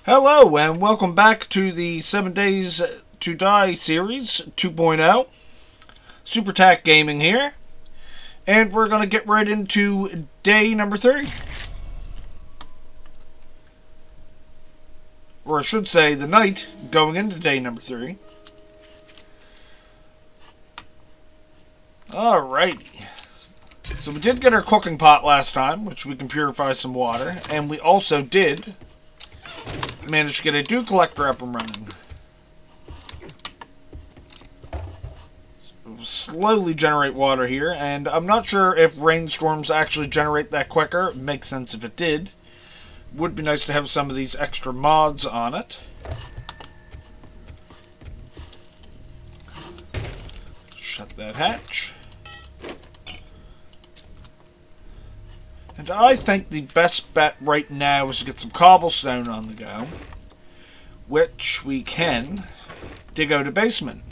Hello, and welcome back to the 7 Days to Die series 2.0. Super Tac Gaming here. And we're going to get right into day number 3. Or I should say, the night going into day number 3. Alrighty. So we did get our cooking pot last time, which we can purify some water. And we also did manage to get a dew collector up and running. Slowly generate water here, and I'm not sure if rainstorms actually generate that quicker. It makes sense if it did. Would be nice to have some of these extra mods on it. Shut that hatch. And I think the best bet right now is to get some cobblestone on the go, which we can dig out a basement.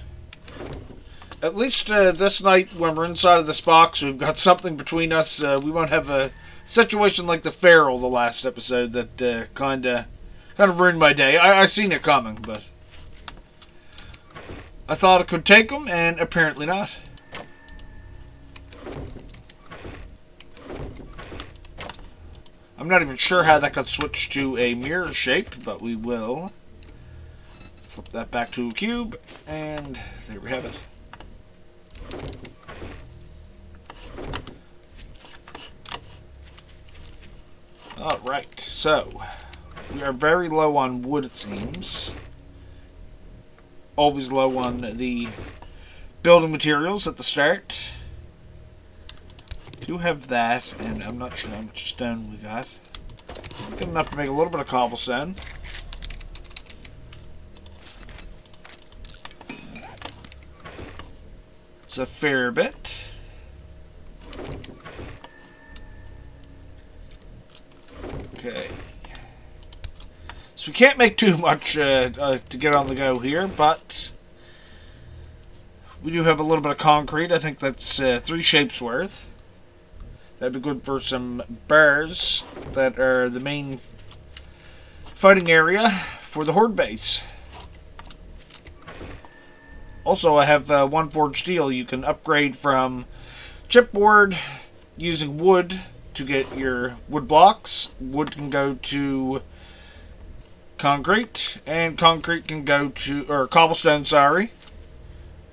At least this night, when we're inside of this box, we've got something between us. We won't have a situation like the Feral, the last episode, that kind of ruined my day. I seen it coming, but I thought it could take them, and apparently not. I'm not even sure how that got switched to a mirror shape, but we will flip that back to a cube, and there we have it. Alright, so we are very low on wood, it seems. Always low on the building materials at the start. Do have that, and I'm not sure how much stone we got. Good enough to make a little bit of cobblestone. It's a fair bit. Okay. So we can't make too much to get on the go here, but we do have a little bit of concrete. I think that's 3 shapes worth. That'd be good for some bears that are the main fighting area for the Horde base. Also, I have 1 forged steel. You can upgrade from chipboard using wood to get your wood blocks. Wood can go to concrete, and concrete can go to, or cobblestone, sorry.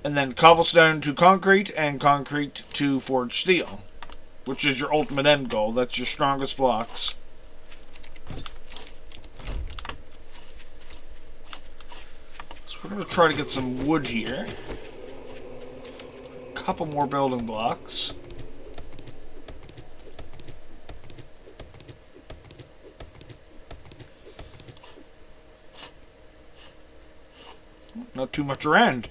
And then cobblestone to concrete, and concrete to forged steel, which is your ultimate end goal. That's your strongest blocks. So we're going to try to get some wood here. A couple more building blocks. Not too much around.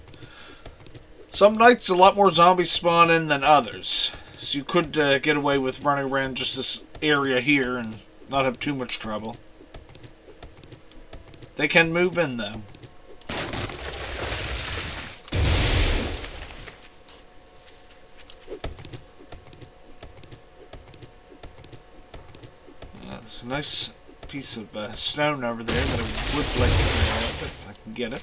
Some nights a lot more zombies spawn in than others. So you could get away with running around just this area here and not have too much trouble. They can move in, though. That's a nice piece of stone over there that I would like to grab if I can get it.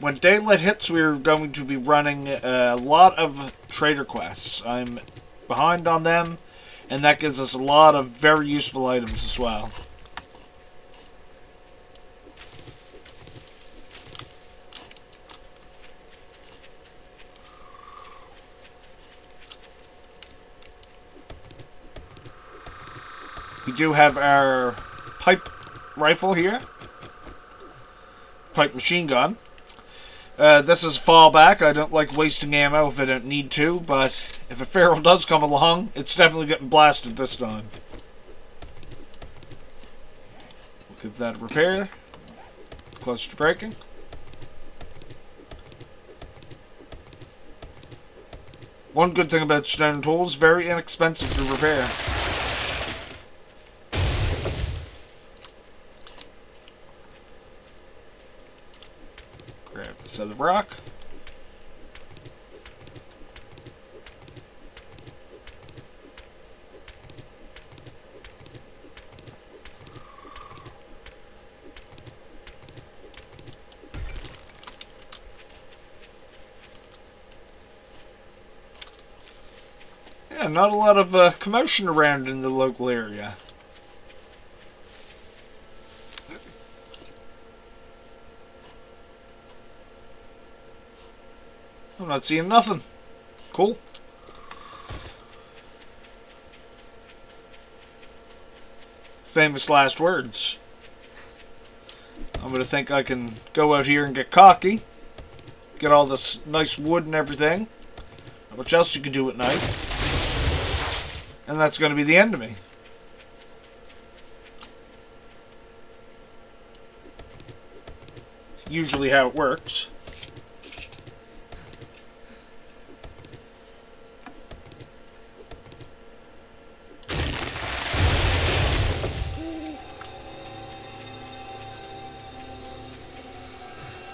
When daylight hits, we're going to be running a lot of trader quests. I'm behind on them, and that gives us a lot of very useful items as well. We do have our pipe rifle here. Pipe machine gun. This is fallback. I don't like wasting ammo if I don't need to, but if a Feral does come along, it's definitely getting blasted this time. We'll give that a repair. Close to breaking. One good thing about stone tools, very inexpensive to repair. Grab this other rock. Yeah, not a lot of commotion around in the local area. I'm not seeing nothing. Cool. Famous last words. I'm going to think I can go out here and get cocky. Get all this nice wood and everything. How much else you can do at night. And that's going to be the end of me. It's usually how it works.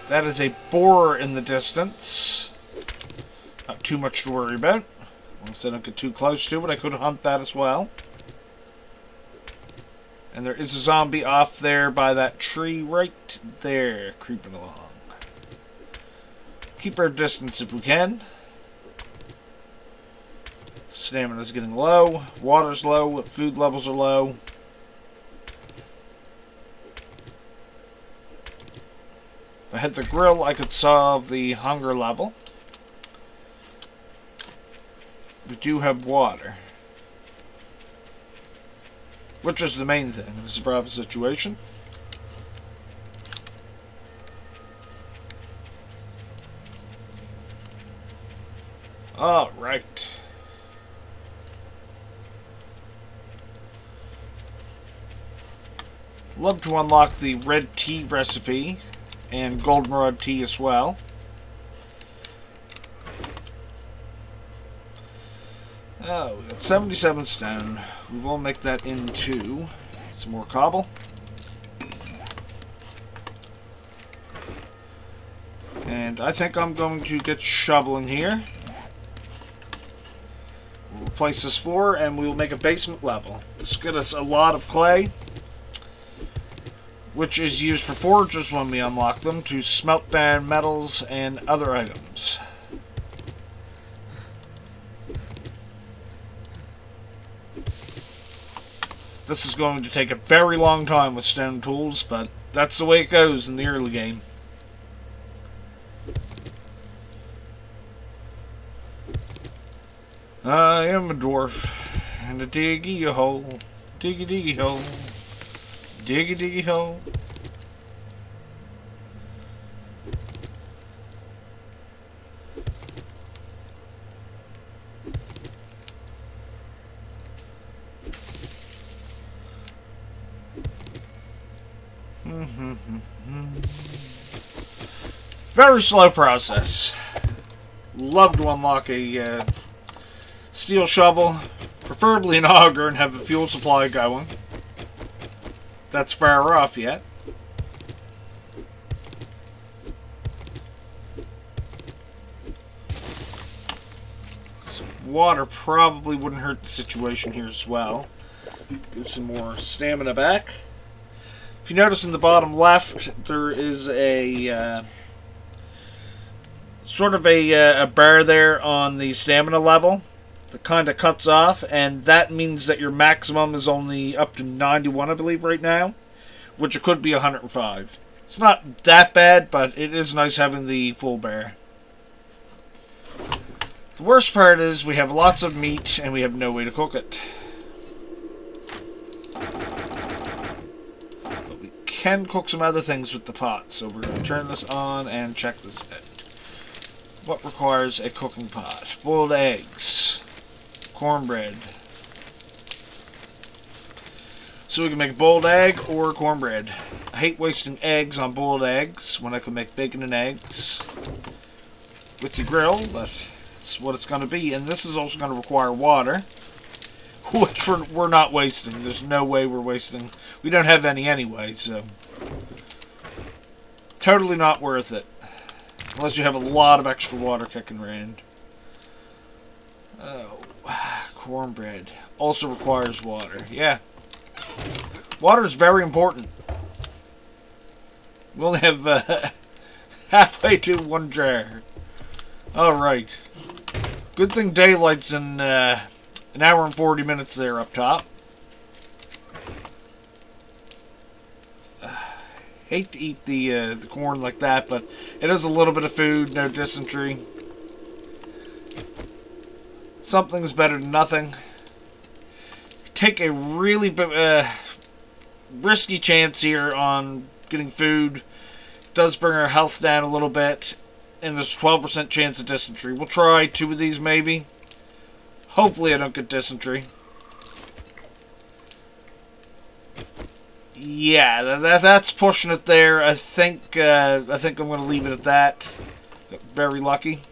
That is a boar in the distance. Not too much to worry about. Once I don't get too close to it, I could hunt that as well. And there is a zombie off there by that tree right there, creeping along. Keep our distance if we can. Stamina's getting low. Water's low. Food levels are low. If I had the grill, I could solve the hunger level. We do have water. Which is the main thing in a survival situation. Alright. Love to unlock the red tea recipe and goldenrod tea as well. Oh, we got 77 stone. We will make that into some more cobble. And I think I'm going to get shoveling here. We'll replace this floor and we will make a basement level. This will get us a lot of clay, which is used for foragers when we unlock them to smelt down metals and other items. This is going to take a very long time with stone tools, but that's the way it goes in the early game. I am a dwarf, and a diggy hole, diggy diggy hole, diggy diggy hole. Very slow process. Love to unlock a steel shovel, preferably an auger, and have a fuel supply going. That's far off yet. Some water probably wouldn't hurt the situation here as well. Give some more stamina back. If you notice in the bottom left, there is a sort of a bar there on the stamina level that kind of cuts off, and that means that your maximum is only up to 91, I believe, right now, which it could be 105. It's not that bad, but it is nice having the full bar. The worst part is we have lots of meat and we have no way to cook it. But we can cook some other things with the pot, so we're going to turn this on and check this out. What requires a cooking pot? Boiled eggs. Cornbread. So we can make boiled egg or cornbread. I hate wasting eggs on boiled eggs when I can make bacon and eggs with the grill, but it's what it's going to be. And this is also going to require water, which we're not wasting. There's no way we're wasting. We don't have any anyway, so totally not worth it. Unless you have a lot of extra water kicking around. Oh, cornbread also requires water. Yeah. Water is very important. We only have halfway to one jar. Alright. Good thing daylight's in An hour and 40 minutes there up top. Hate to eat the corn like that, but it is a little bit of food, no dysentery. Something's better than nothing. Take a really risky chance here on getting food. It does bring our health down a little bit, and there's a 12% chance of dysentery. We'll try 2 of these maybe. Hopefully I don't get dysentery. Yeah, that's pushing it there. I think I'm going to leave it at that. Got very lucky.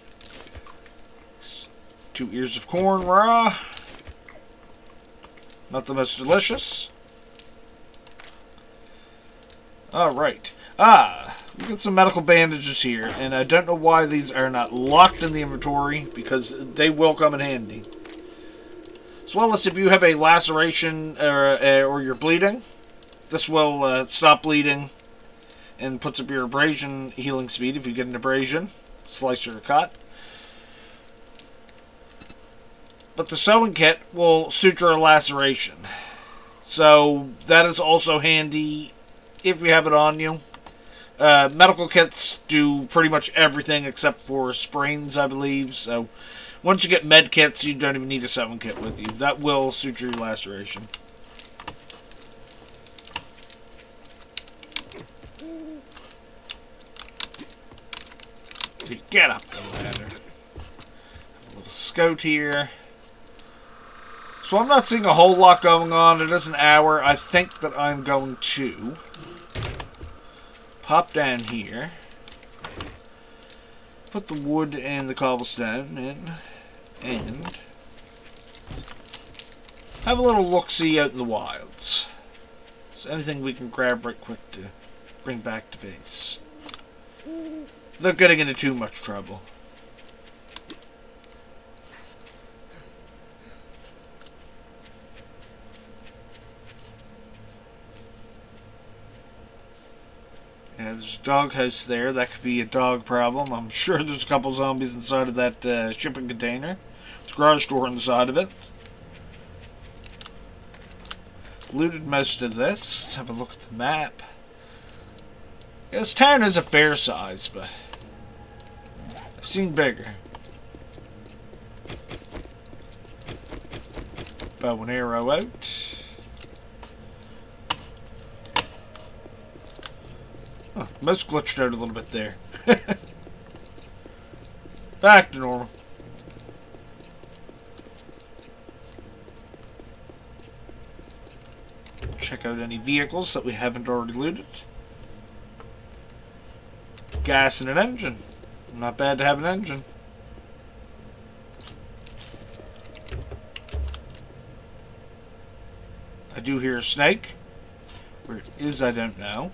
2 ears of corn raw. Not the most delicious. Alright. We got some medical bandages here, and I don't know why these are not locked in the inventory, because they will come in handy. As well as if you have a laceration or you're bleeding, this will stop bleeding and puts up your abrasion healing speed if you get an abrasion, slice or cut. But the sewing kit will suture a laceration. So that is also handy if you have it on you. Medical kits do pretty much everything except for sprains, I believe. So once you get med kits, you don't even need a sewing kit with you. That will suture your laceration. Get up the ladder. A little scout here. So I'm not seeing a whole lot going on. It is an hour. I think that I'm going to pop down here. Put the wood and the cobblestone in. And have a little look-see out in the wilds. So anything we can grab right quick to bring back to base. Without getting into too much trouble. Yeah, there's a doghouse there. That could be a dog problem. I'm sure there's a couple zombies inside of that shipping container. There's a garage door on the side of it. Looted most of this. Let's have a look at the map. Yeah, this town is a fair size, but I've seen bigger. Bow and arrow out. Oh, most glitched out a little bit there. Back to normal. Check out any vehicles that we haven't already looted. Gas and an engine. Not bad to have an engine. I do hear a snake. Where it is, I don't know.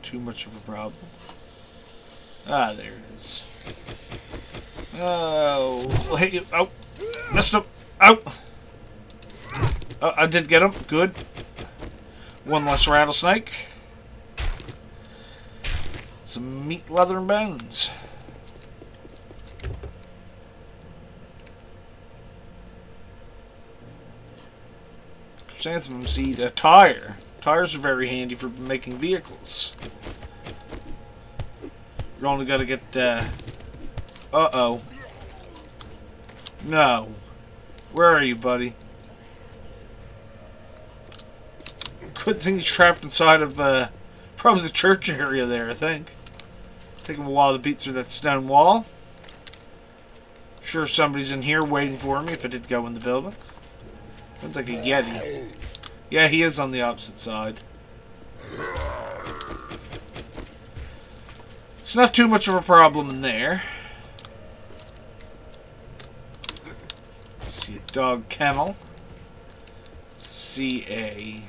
Too much of a problem. Ah, there it is. Oh, hey, oh, missed him. Oh, I did get him. Good. One less rattlesnake. Some meat, leather, and bones. Chrysanthemum seed, a tire. Tires are very handy for making vehicles. You only got to get, uh-oh. No. Where are you, buddy? Good thing he's trapped inside of, probably the church area there, I think. Take him a while to beat through that stone wall. Sure somebody's in here waiting for me if I did go in the building. Sounds like a Yeti. Yeah, he is on the opposite side. It's not too much of a problem in there. See a dog kennel. See a...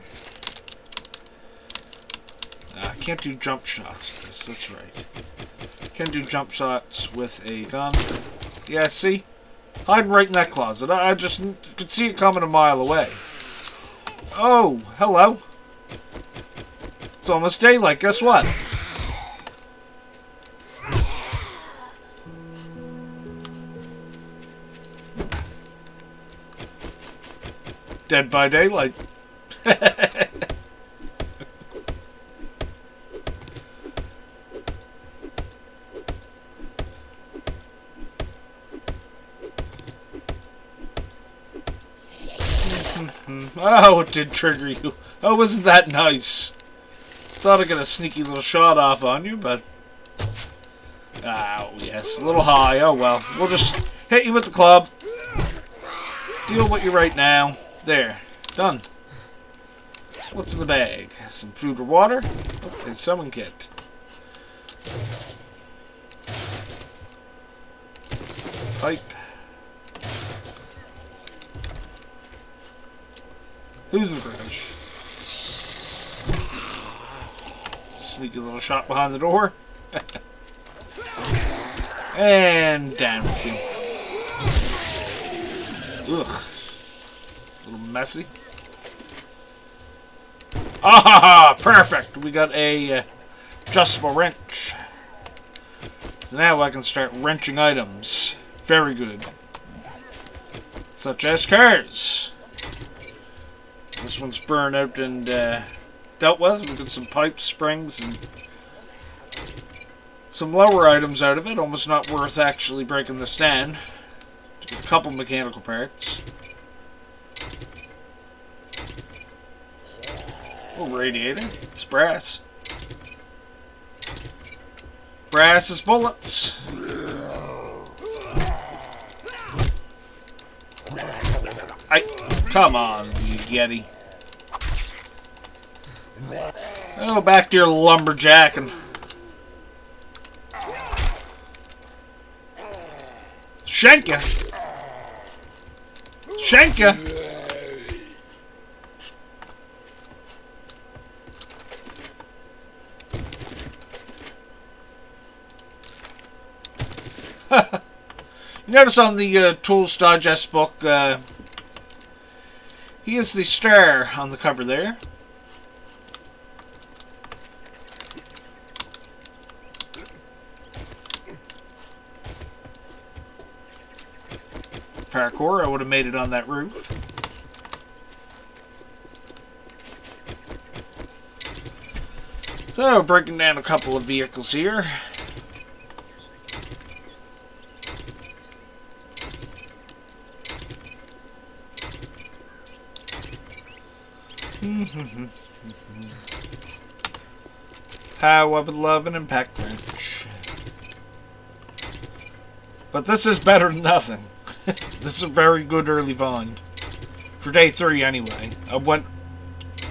I can't do jump shots with this, that's right. Can do jump shots with a gun. Yeah, see? Hiding right in that closet. I just could see it coming a mile away. Oh, hello. It's almost daylight. Guess what? Dead by Daylight. Oh, it did trigger you. Oh, wasn't that nice? Thought I'd get a sneaky little shot off on you, but... Oh, yes. A little high. Oh, well. We'll just hit you with the club. Deal with you right now. There. Done. What's in the bag? Some food or water? Okay, summon kit. Pipe. Who's the brush? Sneaky little shot behind the door. And down with you. Ugh. A little messy. Ah, perfect! We got a adjustable wrench. So now I can start wrenching items. Very good. Such as cars. This one's burned out and dealt with. We got some pipes, springs, and some lower items out of it. Almost not worth actually breaking this down. A couple mechanical parts. Oh, radiator. It's brass. Brass is bullets. Come on, you Yeti. Oh, back to your lumberjacking. Shank ya! Shank ya! You notice on the Tools Digest book, he is the star on the cover there. Parkour, I would have made it on that roof. So, breaking down a couple of vehicles here. How I would love an impact wrench. But this is better than nothing. This is a very good early find. For day 3 anyway. I went,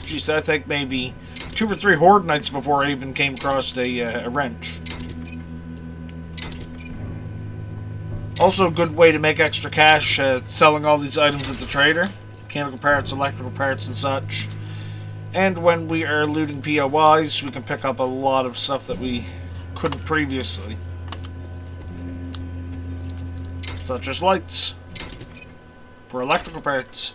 geez, I think maybe 2 or 3 Horde nights before I even came across a wrench. Also a good way to make extra cash selling all these items at the trader. Mechanical parts, electrical parts and such. And when we are looting POIs, we can pick up a lot of stuff that we couldn't previously. Such as lights. For electrical parts.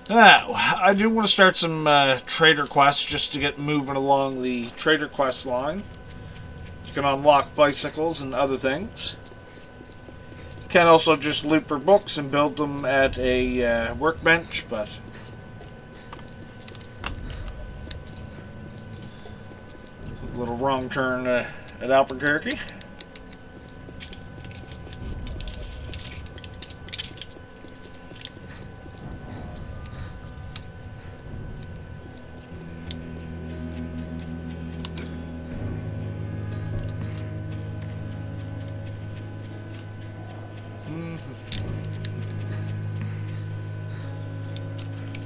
Now, I do want to start some trader quests just to get moving along the trader quest line. You can unlock bicycles and other things. You can also just loot for books and build them at a workbench, but a little wrong turn at Albuquerque.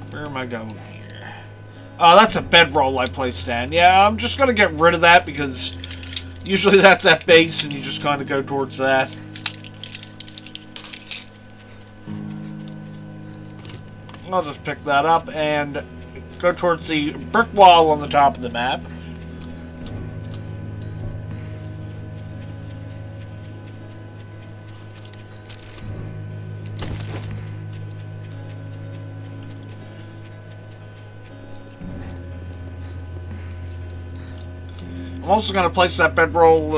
Where am I going here? Oh, that's a bedroll I placed down. Yeah, I'm just going to get rid of that because usually that's at base and you just kind of go towards that. I'll just pick that up and go towards the brick wall on the top of the map. I'm also going to place that bedroll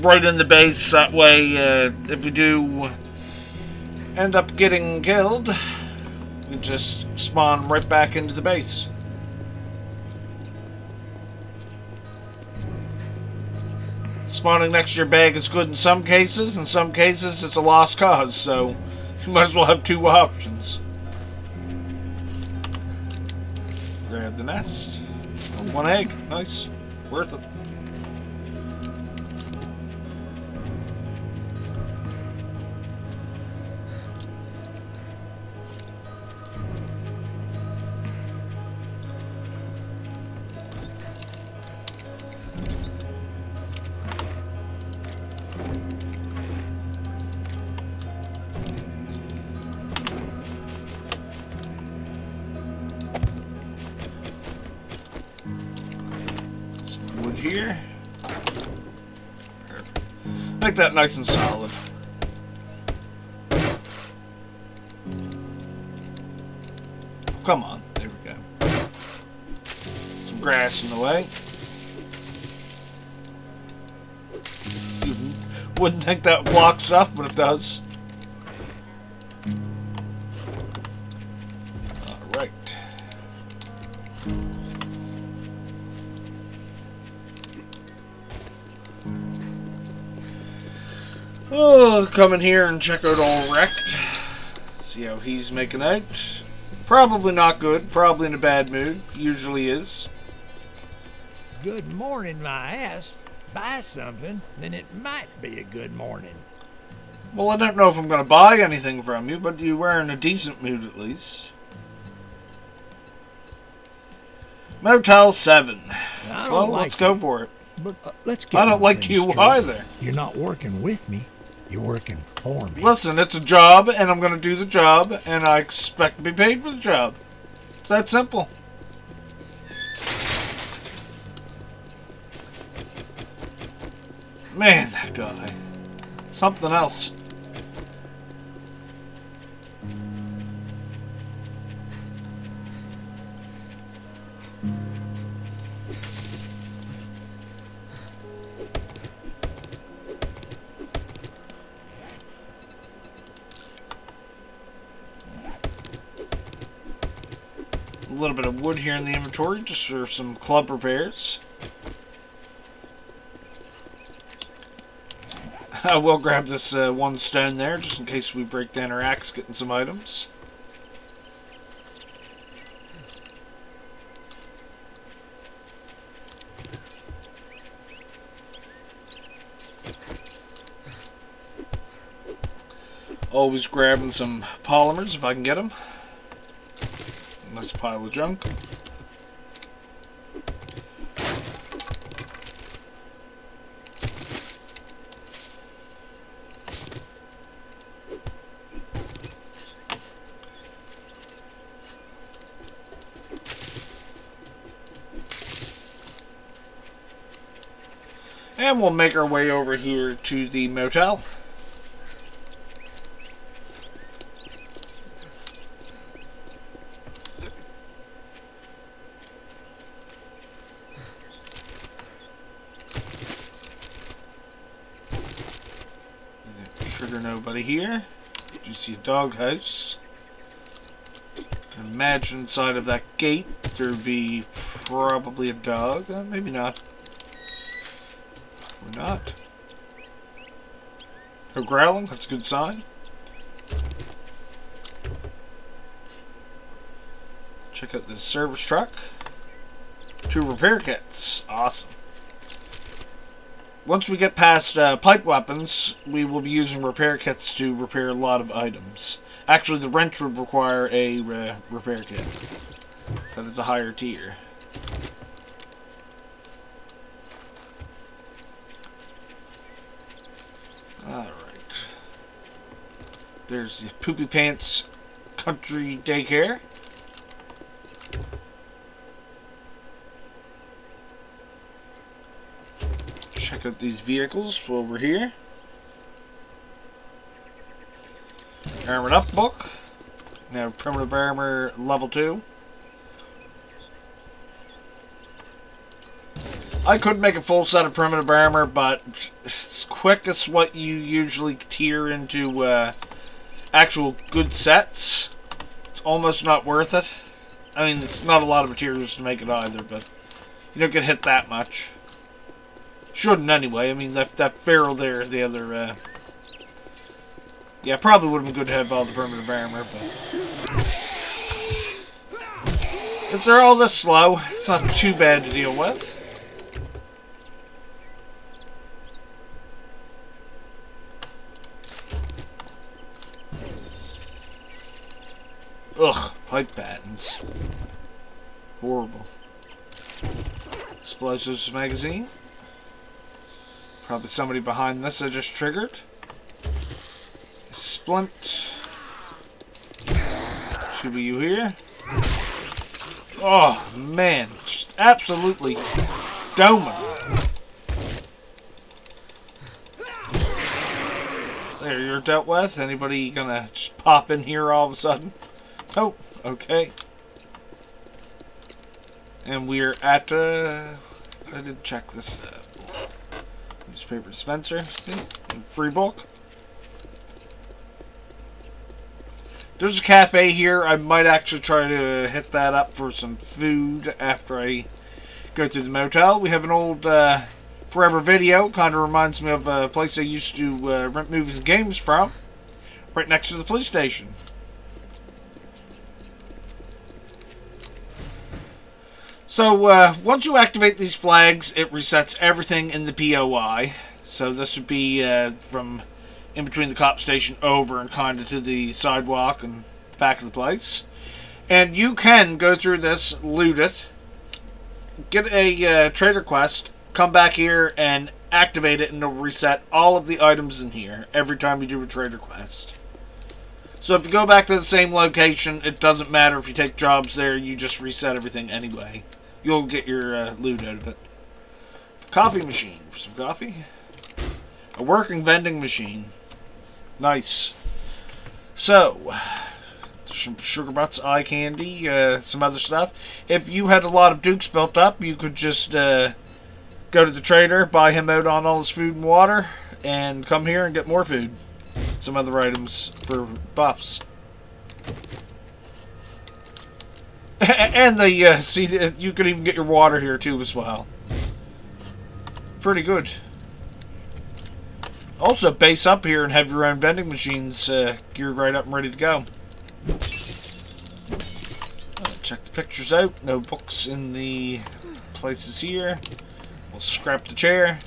right in the base. That way, if we do end up getting killed, we just spawn right back into the base. Spawning next to your bag is good in some cases. In some cases, it's a lost cause, so you might as well have two options. Grab the nest. Oh, one egg. Nice. Worth it. Here. Make that nice and solid. Come on, there we go. Some grass in the way. You wouldn't think that blocks stuff, but it does. Alright. Oh, come in here and check out old Wrecked. See how he's making out. Probably not good. Probably in a bad mood. Usually is. Good morning, my ass. Buy something, then it might be a good morning. Well, I don't know if I'm going to buy anything from you, but you were in a decent mood at least. Motel 7. Well, let's go for it. But let's get I don't like you either. You're not working with me. You're working for me. Listen, it's a job, and I'm going to do the job, and I expect to be paid for the job. It's that simple. Man, that guy. Something else. A little bit of wood here in the inventory just for some club repairs. I will grab this one stone there just in case we break down our axe getting some items. Always grabbing some polymers if I can get them. Nice pile of junk. And we'll make our way over here to the motel. Trigger nobody here. Do you see a doghouse? Imagine inside of that gate there'd be probably a dog. Maybe not. Or not. No growling, that's a good sign. Check out this service truck. 2 repair kits. Awesome. Once we get past pipe weapons, we will be using repair kits to repair a lot of items. Actually, the wrench would require a repair kit. That is a higher tier. Alright. There's the Poopy Pants Country Daycare. Check out these vehicles while we're here. Armored Up book. Now Primitive Armor level 2. I could make a full set of primitive armor, but it's quick as what you usually tier into actual good sets. It's almost not worth it. I mean, it's not a lot of materials to make it either, but you don't get hit that much. Shouldn't anyway. I mean, that barrel there, the other... yeah, probably would have been good to have all the primitive armor, but... if they're all this slow, it's not too bad to deal with. Ugh, pipe patterns. Horrible. Explosives magazine. Probably somebody behind this I just triggered. Splint. Should be you here. Oh, man. Just absolutely doming. There, you're dealt with. Anybody gonna just pop in here all of a sudden? Oh, okay. And we're at, I did check this, newspaper dispenser, see? Free bulk. There's a cafe here. I might actually try to hit that up for some food after I go through the motel. We have an old, Forever Video. Kind of reminds me of a place I used to rent movies and games from. Right next to the police station. So, once you activate these flags, it resets everything in the POI. So this would be from in between the cop station over and kind of to the sidewalk and back of the place. And you can go through this, loot it, get a trader quest, come back here and activate it, and it'll reset all of the items in here every time you do a trader quest. So if you go back to the same location, it doesn't matter if you take jobs there, you just reset everything anyway. You'll get your loot out of it. Coffee machine for some coffee. A working vending machine. Nice. So, some sugar butts, eye candy, some other stuff. If you had a lot of dukes built up, you could just go to the trader, buy him out on all his food and water, and come here and get more food. Some other items for buffs. And the see, you could even get your water here too as well. Pretty good. Also, base up here and have your own vending machines geared right up and ready to go. Check the pictures out. No books in the places here. We'll scrap the chair.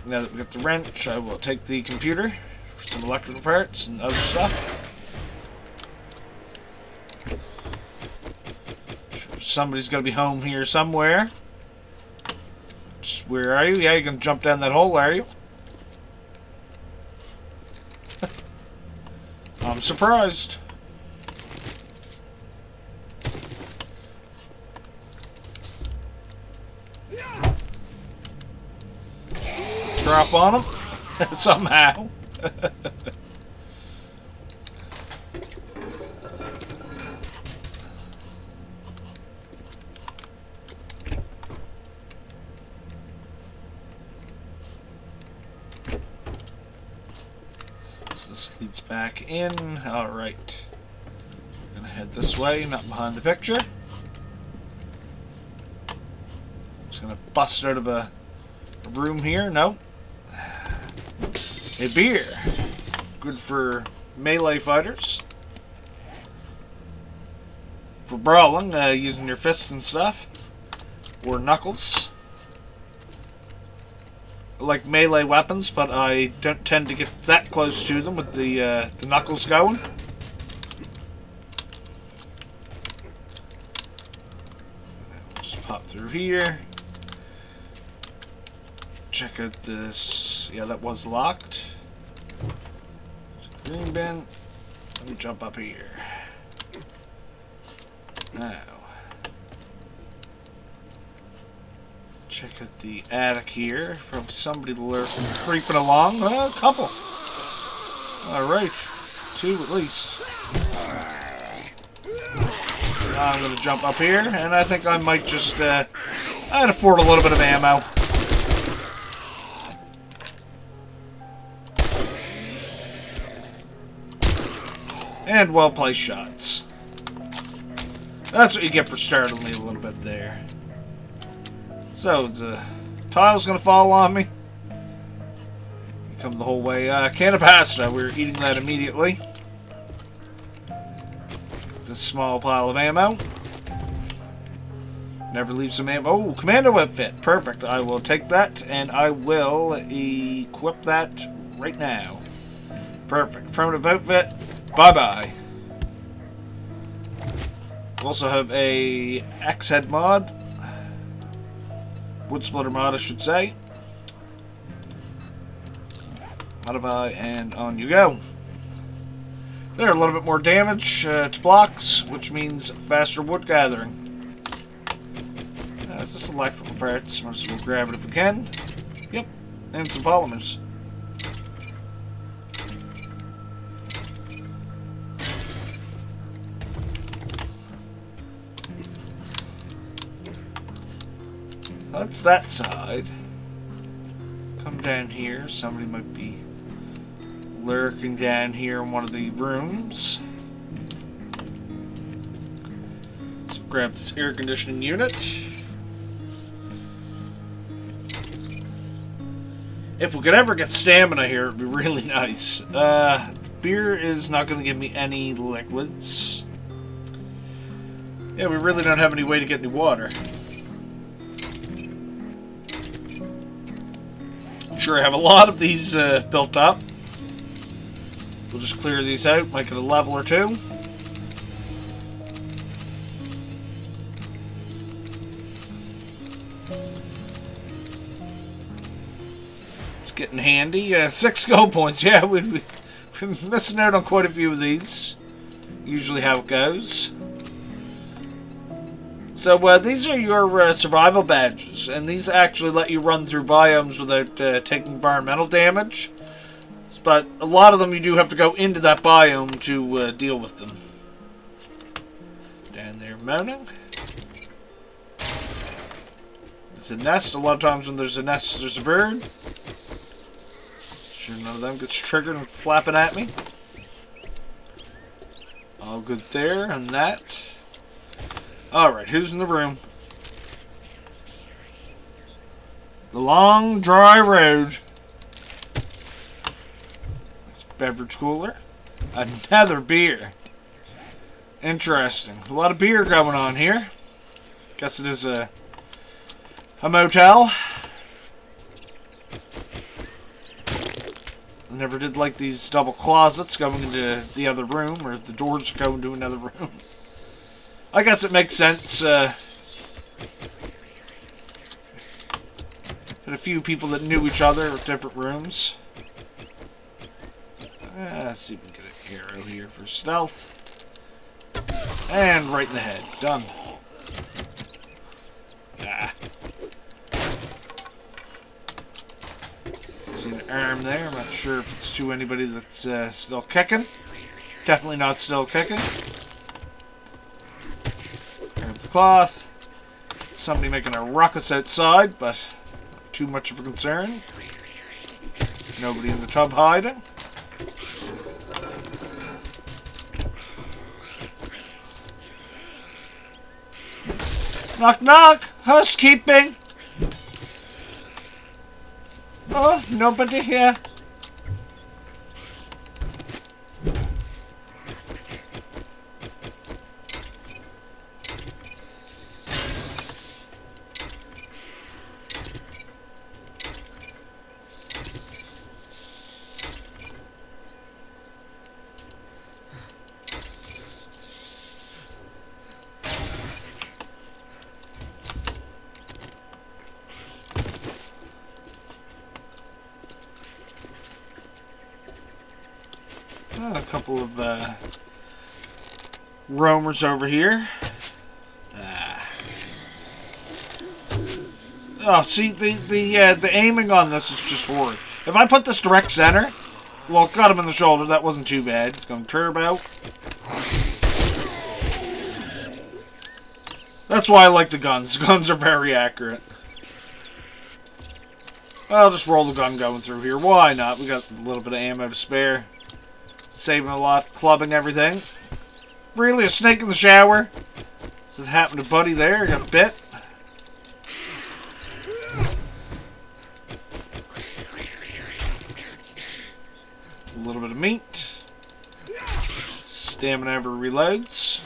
Now that we got the wrench, I will take the computer for some electrical parts and other stuff. Somebody's got to be home here somewhere. Just, where are you? Yeah, you're going to jump down that hole, are you? I'm surprised. Drop on him somehow. This leads back in. Alright. I'm gonna head this way, not behind the picture. Just gonna bust out of a room here. No. A beer. Good for melee fighters. For brawling, using your fists and stuff. Or knuckles. I like melee weapons, but I don't tend to get that close to them with the knuckles going. Just pop through here. Check out this. Yeah, that was locked. Green bin. Let me jump up here. Now. Check out the attic here. Probably somebody lurking, creeping along. A couple. Alright. 2 at least. I'm going to jump up here, and I think I might just, I'd afford a little bit of ammo. And well-placed shots. That's what you get for startling me a little bit there. So, the tile's going to fall on me. Come the whole way. Can of pasta. We're eating that immediately. This small pile of ammo. Never leave some ammo. Oh, commando outfit. Perfect. I will take that, and I will equip that right now. Perfect. Primitive outfit. Bye-bye. We also have a Axe-Head mod. Wood Splitter mod, I should say. Modify, and on you go. There, a little bit more damage to blocks, which means faster wood gathering. Is this electrical parts? Might as well grab it if we can. Yep, and some polymers. That's that side. Come down here. Somebody might be lurking down here in one of the rooms. Let's grab this air conditioning unit. If we could ever get stamina here, it'd be really nice. Beer is not going to give me any liquids. Yeah, we really don't have any way to get any water. I'm sure I have a lot of these built up. We'll just clear these out, make it a level or two. It's getting handy. 6 skill points. Yeah, we've been missing out on quite a few of these. Usually how it goes. So these are your survival badges, and these actually let you run through biomes without taking environmental damage. But a lot of them you do have to go into that biome to deal with them. Down there mounting. It's a nest. A lot of times when there's a nest, there's a bird. Sure none of them gets triggered and flapping at me. All good there and that. Alright, who's in the room? The long, dry road. Beverage cooler. Another beer. Interesting. A lot of beer going on here. Guess it is a motel. I never did like these double closets going into the other room, or the doors go into another room. I guess it makes sense. Had a few people that knew each other with different rooms. Let's see if we can get an arrow here for stealth. And right in the head. Done. Ah. See an arm there. I'm not sure if it's to anybody that's still kicking. Definitely not still kicking. Grab the cloth. Somebody making a ruckus outside, but not too much of a concern. Nobody in the tub hiding. Knock knock! Housekeeping! Oh, nobody here. A couple of roamers over here. Oh, see, the aiming on this is just horrid. If I put this direct center, well, got him in the shoulder. That wasn't too bad. It's going turbo. That's why I like the guns. Guns are very accurate. I'll just roll the gun going through here. Why not? We got a little bit of ammo to spare. Saving a lot, clubbing everything. Really? A snake in the shower? Does it happen to Buddy there? Got bit? A little bit of meat. Stamina ever reloads.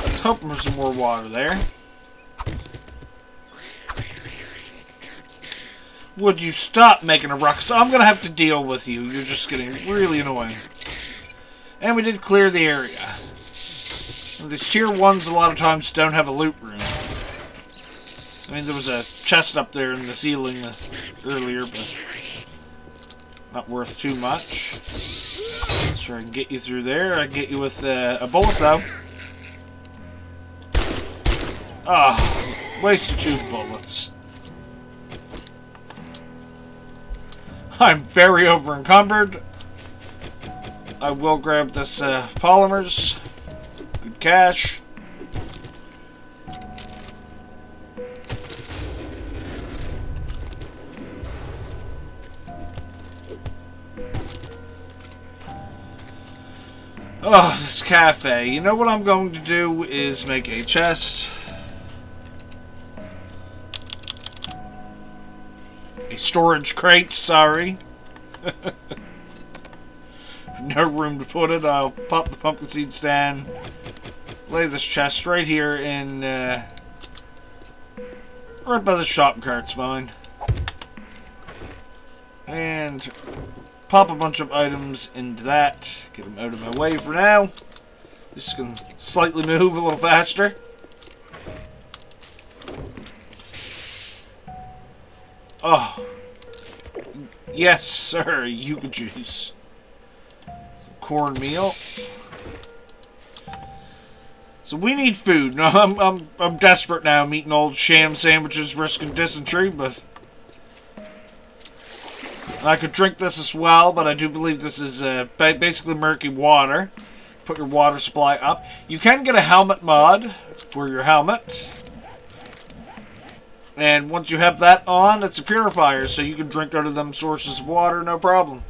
Let's hope there's some more water there. Would you stop making a ruckus? I'm going to have to deal with you. You're just getting really annoying. And we did clear the area. And these tier 1s a lot of times don't have a loot room. I mean, there was a chest up there in the ceiling earlier, but not worth too much. Sure, I can get you through there. I can get you with a bullet, though. Ah, wasted 2 bullets. I'm very over encumbered. I will grab this polymers. Good cash. Oh, this cafe. You know what I'm going to do is make a chest. A storage crate, sorry. No room to put it. I'll pop the pumpkin seeds down. Lay this chest right here in, right by the shop cart's fine. And pop a bunch of items into that. Get them out of my way for now. This can slightly move a little faster. Oh. Yes, sir. Yucca juice. Some cornmeal. So we need food. No, I'm desperate now. I'm eating old sham sandwiches, risking dysentery, but I could drink this as well, but I do believe this is basically murky water. Put your water supply up. You can get a helmet mod for your helmet. And once you have that on, it's a purifier, so you can drink out of them sources of water, no problem.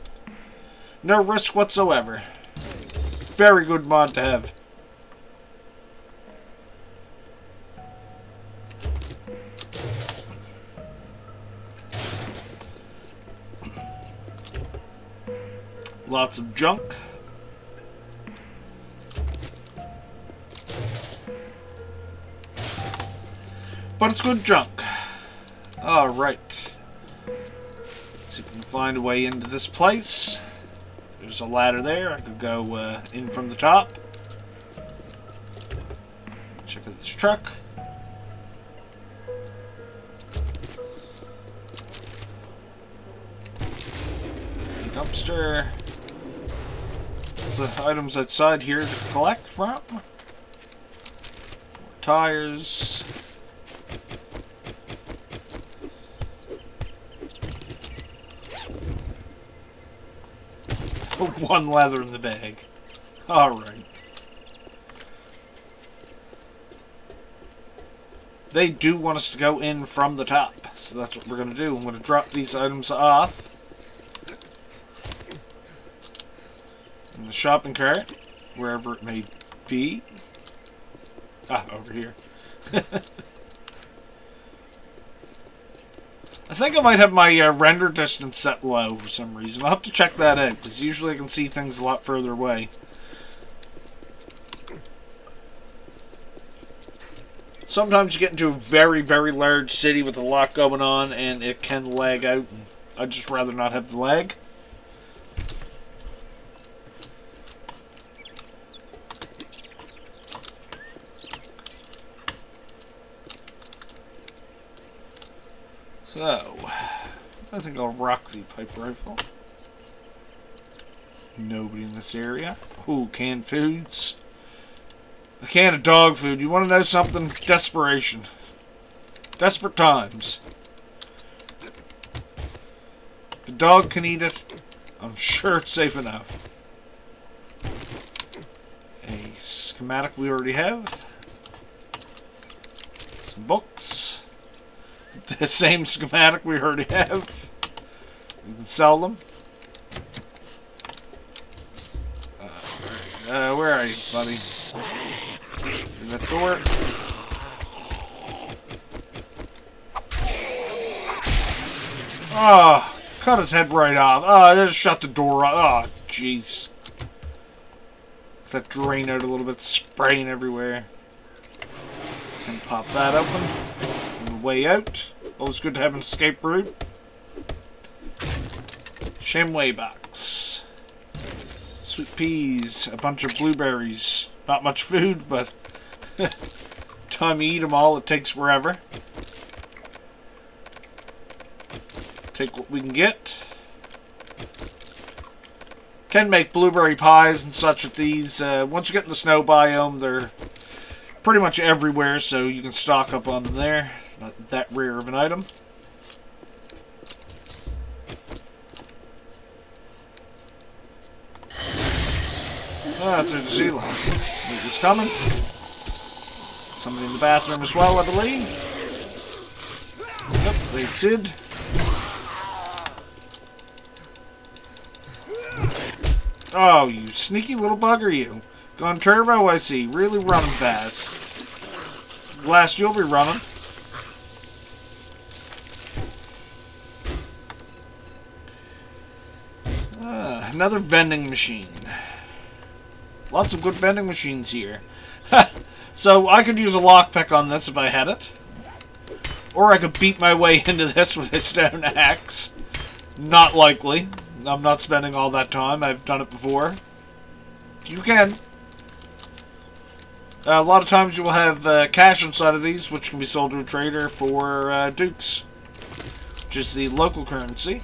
No risk whatsoever. Very good mod to have. Lots of junk. But it's good junk. Alright. Let's see if we can find a way into this place. There's a ladder there. I could go in from the top. Check out this truck. Dumpster. There's the items outside here to collect from. More tires. One leather in the bag. Alright. They do want us to go in from the top. So that's what we're going to do. I'm going to drop these items off in the shopping cart. Wherever it may be. Over here. I think I might have my render distance set low for some reason. I'll have to check that out, because usually I can see things a lot further away. Sometimes you get into a very, very large city with a lot going on, and it can lag out. I'd just rather not have the lag. So, I think I'll rock the pipe rifle. Nobody in this area. Ooh, canned foods. A can of dog food. You want to know something? Desperation. Desperate times. The dog can eat it. I'm sure it's safe enough. schematic we already have. Some books. The same schematic we already have. You can sell them. Where are you, buddy? In that door. Oh, cut his head right off. Oh, I just shut the door off. Oh, jeez. That drain out a little bit, spraying everywhere. And pop that open. On the way out. Always good to have an escape route. Shamway box. Sweet peas. A bunch of blueberries. Not much food, but time you eat them all, it takes forever. Take what we can get. Can make blueberry pies and such with these. Once you get in the snow biome, they're pretty much everywhere, so you can stock up on them there. Not that rare of an item. Ah, through the ceiling. It's coming. Somebody in the bathroom as well, I believe. Yep, they Sid. Oh, you sneaky little bugger, you. Gone turbo, I see. Really running fast. Last you'll be running. Another vending machine. Lots of good vending machines here. So I could use a lockpick on this if I had it. Or I could beat my way into this with a stone axe. Not likely. I'm not spending all that time. I've done it before. You can. A lot of times you will have cash inside of these, which can be sold to a trader for dukes, which is the local currency.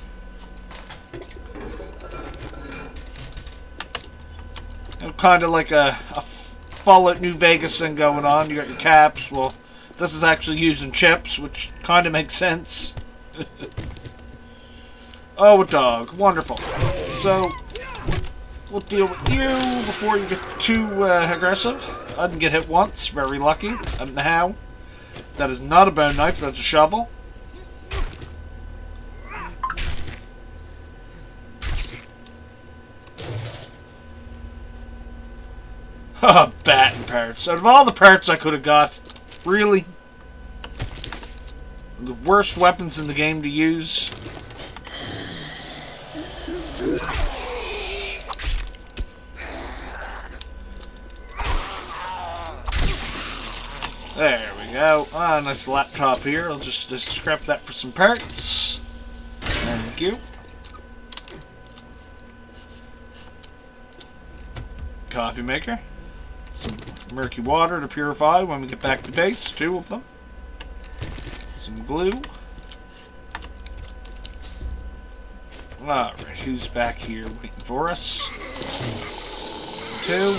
Kind of like a Fallout New Vegas thing going on. You got your caps. Well, this is actually using chips, which kind of makes sense. Oh, a dog. Wonderful. So, we'll deal with you before you get too aggressive. I didn't get hit once. Very lucky. I don't know how. That is not a bone knife. That's a shovel. Haha, bat and parrots. Out of all the parrots I could have got, really? The worst weapons in the game to use. There we go. Ah, nice laptop here. I'll just scrap that for some parts. Thank you. Coffee maker. Some murky water to purify when we get back to base. 2 of them. Some glue. Alright, who's back here waiting for us? 2.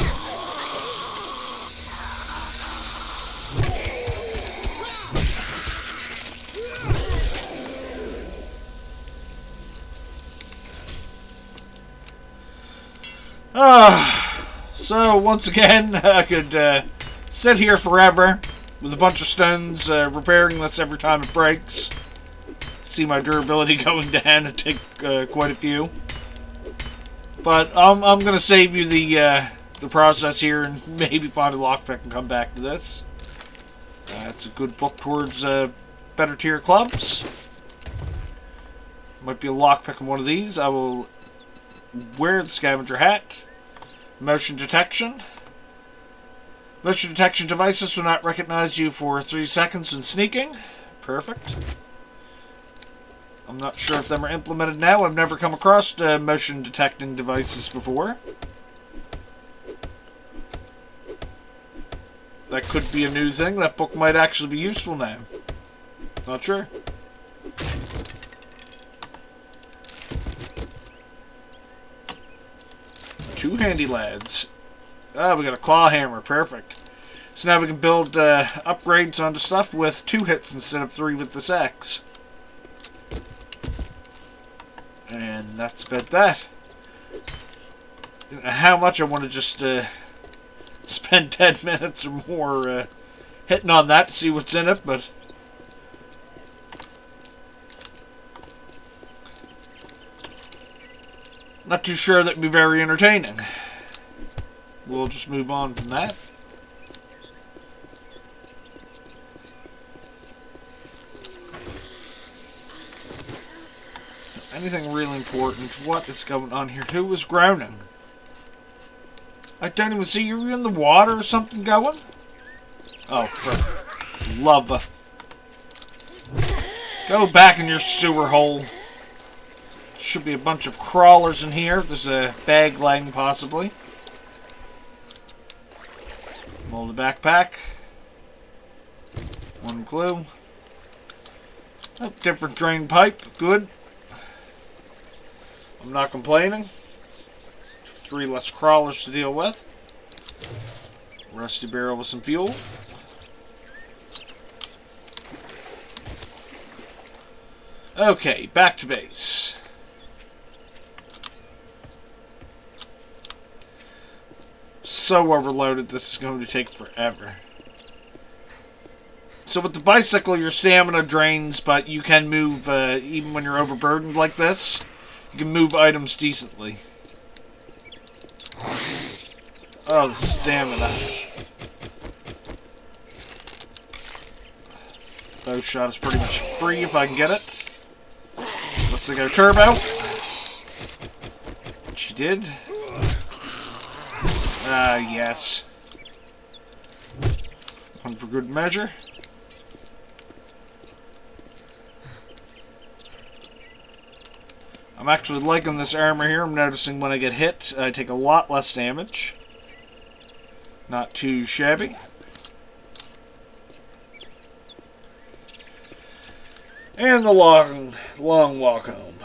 So once again, I could sit here forever with a bunch of stones, repairing this every time it breaks. See my durability going down and take quite a few. But I'm going to save you the process here and maybe find a lockpick and come back to this. It's a good book towards better tier clubs. Might be a lockpick in one of these. I will wear the scavenger hat. Motion detection. Motion detection devices will not recognize you for 3 seconds when sneaking. Perfect. I'm not sure if them are implemented now. I've never come across motion detecting devices before. That could be a new thing. That book might actually be useful now. Not sure. Two handy lads. Ah, we got a claw hammer. Perfect. So now we can build upgrades onto stuff with 2 hits instead of 3 with this axe. And that's about that. How much I want to just spend 10 minutes or more hitting on that to see what's in it, but not too sure that'd be very entertaining. We'll just move on from that. Anything really important? What is going on here? Who was groaning? I don't even see you in the water or something going. Oh, for love. Go back in your sewer hole. Should be a bunch of crawlers in here. There's a bag laying possibly. Mold a backpack. One glue. Oh, different drain pipe. Good. I'm not complaining. 3 less crawlers to deal with. Rusty barrel with some fuel. Okay, back to base. So overloaded, this is going to take forever. So with the bicycle, your stamina drains, but you can move, even when you're overburdened like this, you can move items decently. Oh, the stamina. Bow shot is pretty much free if I can get it. Unless I go turbo. Which she did. Ah, yes. One for good measure. I'm actually liking this armor here. I'm noticing when I get hit, I take a lot less damage. Not too shabby. And the long walk home.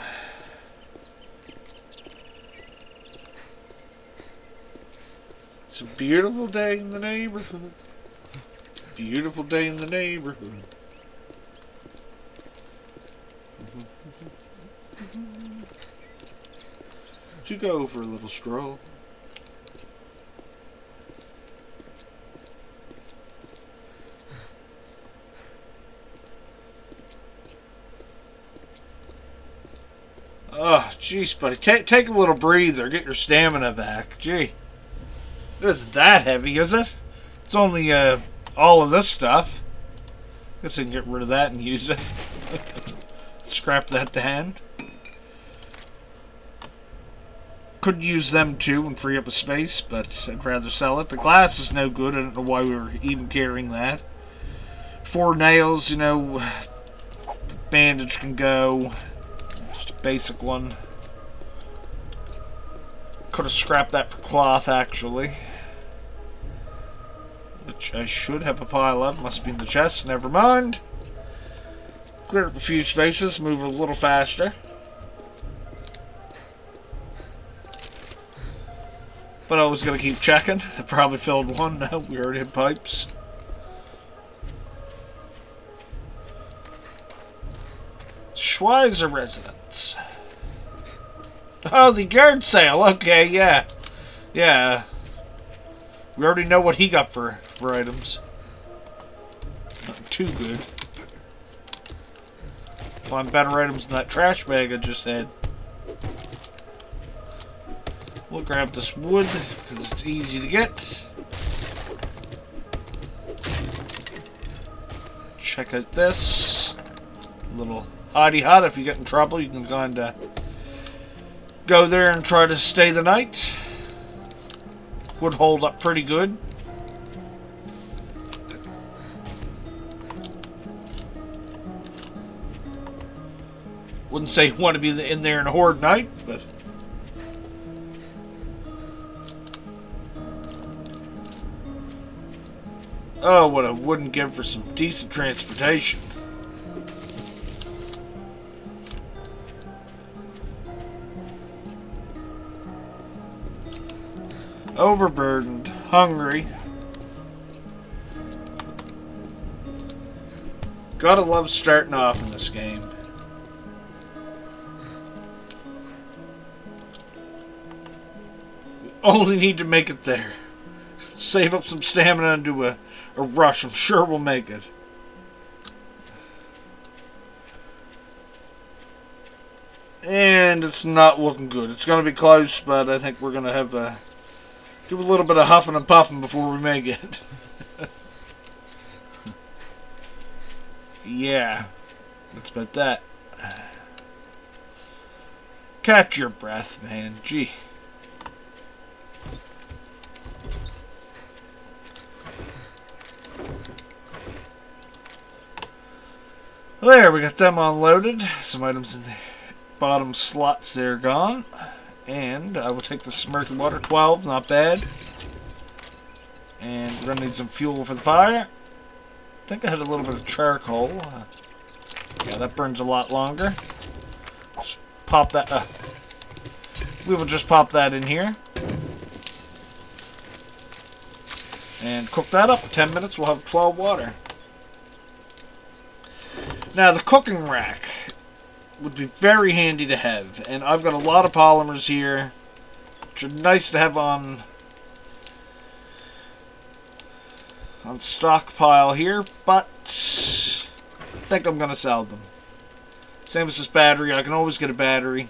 It's a beautiful day in the neighborhood. Beautiful day in the neighborhood. To go for a little stroll. Oh, jeez, buddy. Take a little breather. Get your stamina back. Gee. It isn't that heavy, is it? It's only all of this stuff. Guess I can get rid of that and use it. Scrap that to hand. Could use them too and free up a space, but I'd rather sell it. The glass is no good. I don't know why we were even carrying that. 4 nails, you know. Bandage can go. Just a basic one. Could have scrapped that for cloth, actually. Which I should have a pile of. Must be in the chest. Never mind. Clear up a few spaces. Move a little faster. But I was going to keep checking. I probably filled one. No, we already had pipes. Schweizer residence. Oh, the yard sale. Okay, yeah. Yeah. We already know what he got for items. Not too good. Find better items than that trash bag I just had. We'll grab this wood, because it's easy to get. Check out this. Little hottie hot. If you get in trouble, you can kind of go there and try to stay the night. Would hold up pretty good. Wouldn't say you want to be in there in a horde night, but... Oh, what I wouldn't give for some decent transportation. Overburdened, hungry. Gotta love starting off in this game. We only need to make it there. save up some stamina and do a rush. I'm sure we'll make it. And it's not looking good. It's going to be close, but I think we're going to have do a little bit of huffing and puffing before we make it. Yeah, that's about that. Catch your breath, man. Gee. There, we got them unloaded. Some items in the bottom slots there gone. And I will take the Smirky Water 12, not bad. And we're going to need some fuel for the fire. I think I had a little bit of charcoal. Yeah, that burns a lot longer. Just pop that. We will just pop that in here. And cook that up. 10 minutes, we'll have 12 water. Now, the cooking rack would be very handy to have. And I've got a lot of polymers here, which are nice to have on stockpile here, but I think I'm going to sell them. Same as this battery. I can always get a battery.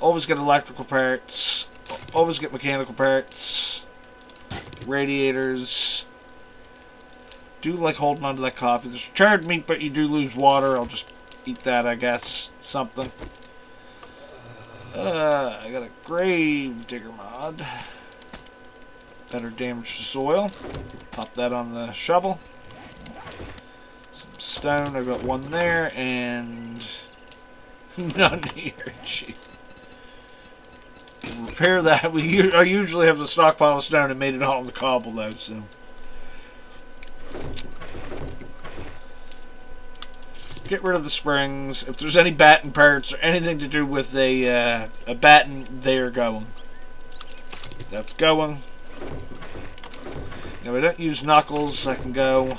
Always get electrical parts. Always get mechanical parts. Radiators. Do like holding onto that coffee. There's charred meat, but you do lose water. I'll just eat that, I guess. Something. I got a grave digger mod. Better damage to soil. Pop that on the shovel. Some stone. I've got one there and none here. Gee. We'll repair that. I usually have the stockpile of stone and made it all in the cobble though. So get rid of the springs. If there's any batten parts or anything to do with a batten, they're going. That's going. Now, I don't use knuckles. I can go.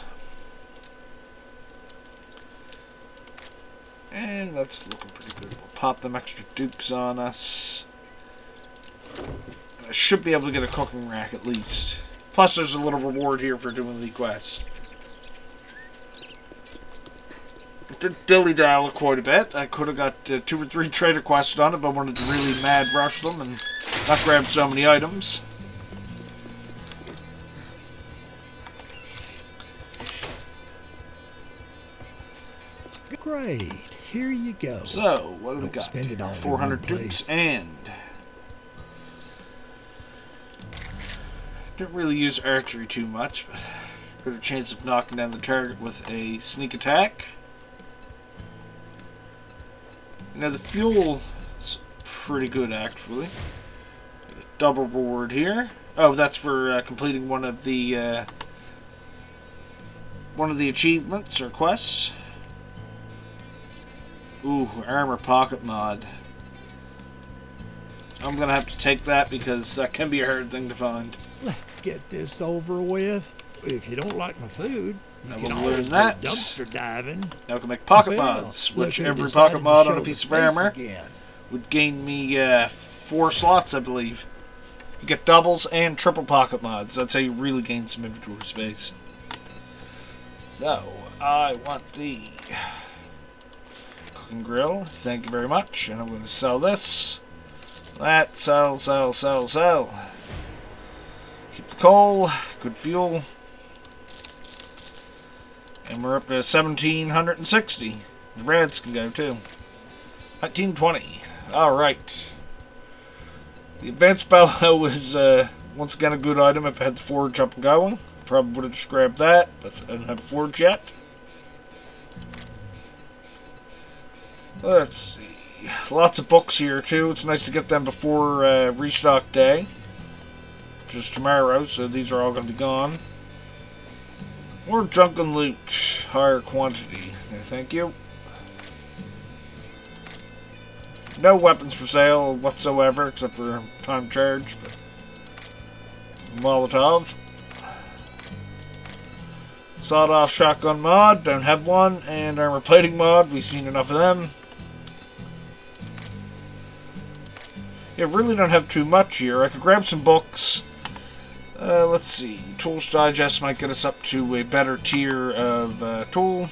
And that's looking pretty good. We'll pop them extra dukes on us. And I should be able to get a cooking rack at least. Plus, there's a little reward here for doing the quest. I did dilly-dally quite a bit. I could have got 2 or 3 trader quests on it, but I wanted to really mad rush them and not grab so many items. Great. Here you go. So, what have we got? Spend it all in 400 one dukes place. and... Don't really use archery too much, but better chance of knocking down the target with a sneak attack. Now the fuel is pretty good actually. Got a double reward here. Oh, that's for completing one of the achievements or quests. Ooh, armor pocket mod. I'm gonna have to take that because that can be a hard thing to find. Let's get this over with. If you don't like my food, you I can will learn always go that. dumpster diving. Now I can make pocket Well, mods, look which who every decided pocket to mod on show a piece of the face armor again. would gain me 4 slots, I believe. You get doubles and triple pocket mods. That's how you really gain some inventory space. So, I want the cooking grill. Thank you very much. And I'm going to sell this. That, sell. Keep the coal. Good fuel. And we're up to 1,760. The reds can go too. 1920. Alright. The advanced bellow is once again a good item if I had the forge up and going. Probably would have just grabbed that, but I don't have a forge yet. Let's see. Lots of books here too. It's nice to get them before restock day. Which is tomorrow, so these are all going to be gone. More junk and loot. Higher quantity. Thank you. No weapons for sale whatsoever, except for time charge. But Molotov. Sawed-off shotgun mod. Don't have one. And armor plating mod. We've seen enough of them. Yeah, really don't have too much here. I could grab some books. Let's see. Tools Digest might get us up to a better tier of tool.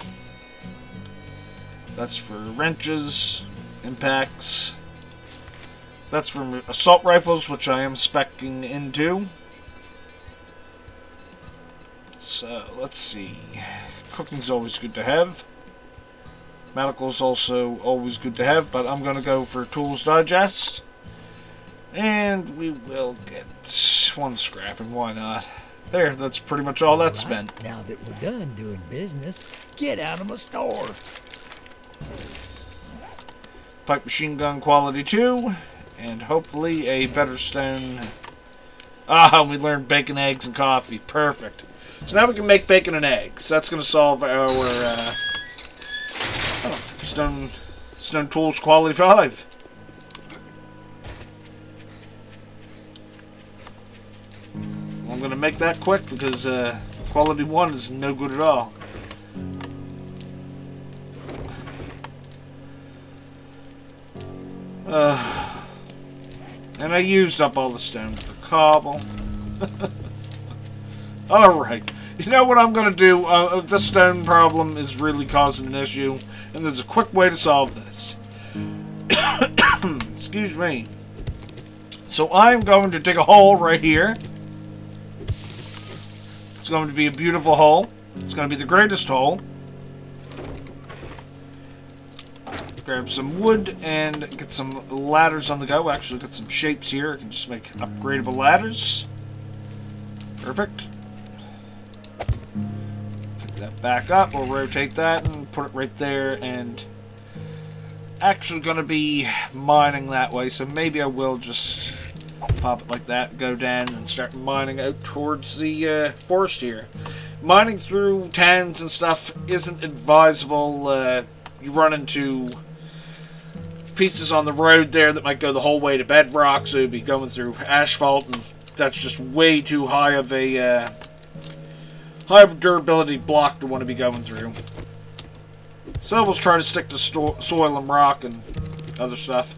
That's for wrenches, impacts. That's for assault rifles, which I am speccing into. So, let's see. Cooking's always good to have. Medical's also always good to have, but I'm going to go for Tools Digest. And we will get one scrap, and why not? There, that's pretty much all that's spent. Now that we're done doing business, get out of my store. Pipe machine gun quality 2, and hopefully a better stone. Ah, we learned bacon, eggs, and coffee. Perfect. So now we can make bacon and eggs. That's going to solve our stone tools quality 5. I'm going to make that quick because quality 1 is no good at all. And I used up all the stone for cobble. Alright. You know what I'm going to do? This stone problem is really causing an issue. And there's a quick way to solve this. Excuse me. So I'm going to dig a hole right here. It's going to be a beautiful hole. It's going to be the greatest hole. Grab some wood and get some ladders on the go. Actually, get some shapes here. I can just make upgradable ladders. Perfect. Pick that back up. We'll rotate that and put it right there. And actually going to be mining that way. So maybe I will just pop it like that, go down and start mining out towards the forest here. Mining through towns and stuff isn't advisable. You run into pieces on the road there that might go the whole way to bedrock, so you'd be going through asphalt, and that's just way too high of a durability block to want to be going through. So we'll try to stick to soil and rock and other stuff.